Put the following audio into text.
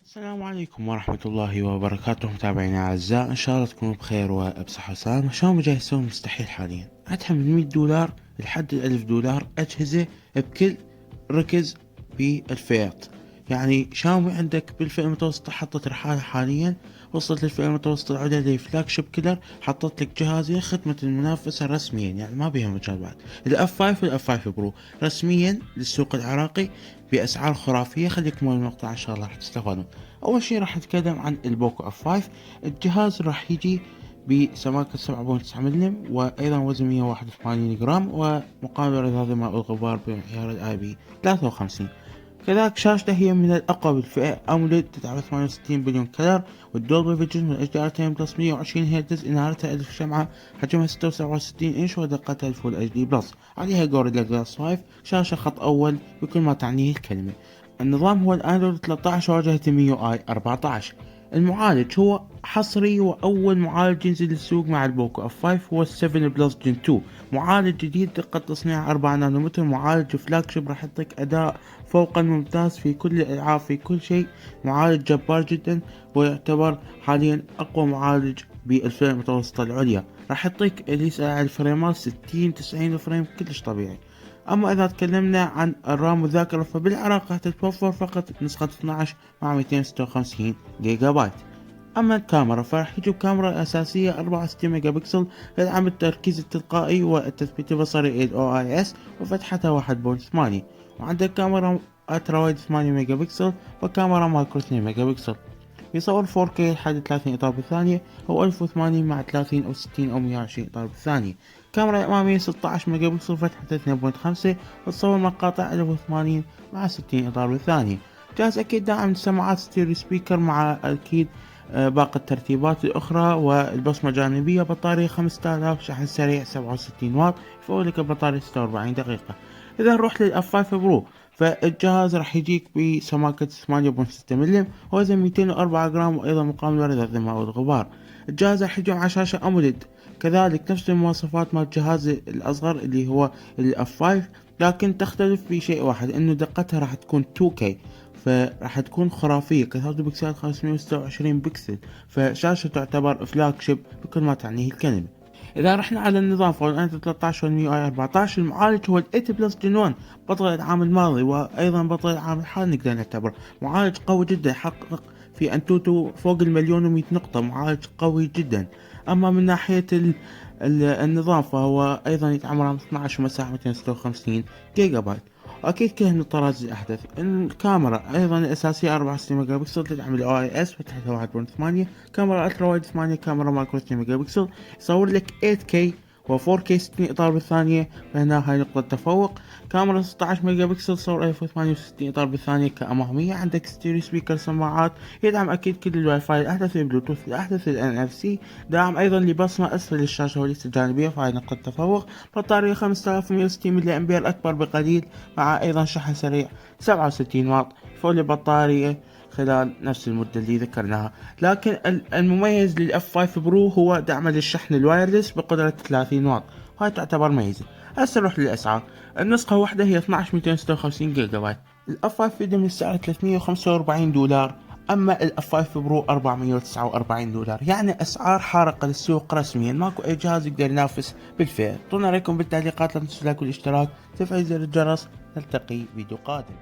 السلام عليكم ورحمة الله وبركاته، متابعينا الأعزاء، إن شاء الله تكونوا بخير وبصحة وسلامة. شلون مجهزون مستحيل حاليا؟ عندها من 100 دولار لحد $1000 أجهزة بكل ركز بالفئات. يعني شاومي عندك بالفئة المتوسطة حطت رحالة حاليا، وصلت للفئة المتوسطة العليا اللي فلاج شيب كيلر، حطت لك جهازين خدمة المنافسة رسميا، يعني ما بيها مجال بعد. الاف 5 والاف 5 برو رسميا للسوق العراقي بأسعار خرافية. خليكم من المقطع إن شاء الله راح تستفادون. أول شي راح نتكلم عن البوكو اف 5. الجهاز راح يجي بسماكة 7.9 ملم، وأيضا وزن 181 جرام، ومقاومة لرذاذ ماء الغبار بمعيار الاي بي 53. كذلك شاشته هي من الأقوى بالفئة، أموليد تدعم 68 بليون كلر، والدولبي فيجن من اتش دي ار 10 بلس 120 هرتز، إنارتها 1000 شمعة، حجمها 66 إنش، ودقتها الفول اتش دي بلس. عليها جوريلا جلاس 5، شاشة خط أول بكل ما تعنيه الكلمة. النظام هو الأندرويد 13 وواجهة الميو اي 14. المعالج هو حصري وأول معالج ينزل للسوق مع البوكو اف 5، هو 7 بلس جن 2. معالج جديد دقة تصنيع 4 نانومتر، معالج فلاج شيب راح يعطيك أداء فوق الممتاز في كل الألعاب في كل شيء. معالج جبار جدا، ويعتبر حاليا أقوى معالج بالفئة المتوسطة العليا. راح يعطيك اللي يسأل على الفريمات 60 90 فريم كلش طبيعي. اما اذا تكلمنا عن الرام والذاكرة، فبالعراق راح تتوفر فقط نسخة 12 مع 256 جيجا بايت. اما الكاميرا فراح يجيب كاميرا اساسية 64 ميجا بكسل، تدعم التركيز التلقائي والتثبيت البصري ال OIS، وفتحتها 1.8. وعندك كاميرا الترا وايد 8 ميجا بكسل، وكاميرا مايكرو 2 ميجا بكسل. يصور 4K لحد 30 إطار بالثانية، أو 1080 مع 30 أو 60 أو 120 إطار بالثانية. كاميرا أمامية 16 ميجا بكسل، فتحة 2.5، وتصور مقاطع 1080 مع 60 إطار بالثانية. جهاز أكيد داعم لسماعات ستيريو سبيكر، مع أكيد باقي الترتيبات الأخرى والبصمة جانبية. بطارية 5000، شحن سريع 67 واط، يفولك البطارية 46 دقيقة. إذا نروح للأف 5 برو، فالجهاز راح يجيك بسماكة 8.6 ملم، وزن 204 جرام، وأيضا مقاوم لرذاذ الماء والغبار. الجهاز راح يجي مع شاشة أموليد، كذلك نفس المواصفات مال الجهاز الأصغر اللي هو الأف 5، لكن تختلف في شيء واحد، إنه دقتها راح تكون 2K، فراح تكون خرافية، كثافة بكسلات 526 بكسل، فشاشة تعتبر فلاج شيب بكل ما تعنيه الكلمة. إذا رحنا على النظام فهو الأندرويد 13 والميو اي 14. المعالج هو ال 8 بلس جن 1، بطل العام الماضي وأيضا بطل العام الحالي، نقدر نعتبر معالج قوي جدا، يحقق في أنتوتو فوق المليون و100 نقطة، معالج قوي جدا. أما من ناحية النظام فهو أيضا يتعامل على 12 مساحة 256 جيجا بايت. واكيد كله من الطراز الاحدث. الكاميرا ايضا الاساسيه 64 ميجا بكسل، تدعم الاو اي اس، فتحتها 1.8. كاميرا الترا وايد 8، كاميرا مايكرو 2 ميجا بكسل، يصور لك 8K و4K 60 اطار بالثانيه، فهنا هاي نقطه تفوق. كاميرا 16 ميجا بكسل، صور 1068 اطار بالثانيه كاماميه. عندك ستيريو سبيكر، سماعات، يدعم اكيد كل الواي فاي الاحدث، البلوتوث الاحدث، NFC، دعم ايضا لبصمه اسفل الشاشه وليس الجانبيه، فهاي نقطه تفوق. بطاريه 5160 ملي امبير، اكبر بقليل، مع ايضا شحن سريع 67 واط، فول البطارية خلال نفس المدة اللي ذكرناها. لكن المميز للاف 5 برو هو دعم للشحن الوايرلس بقدرة 30 واط، وهي تعتبر ميزة. هسه نروح للاسعار. النسخة واحدة هي 12256 جيجا بايت. الاف 5 يبدأ من السعر $345، اما الاف 5 برو $449. يعني اسعار حارقة للسوق رسميا، ماكو اي جهاز يقدر ينافس بالفئة. طلنا عليكم بالتعليقات، لا تنسوا اللايك والاشتراك، تفعيل زر الجرس. نلتقي فيديو قادم.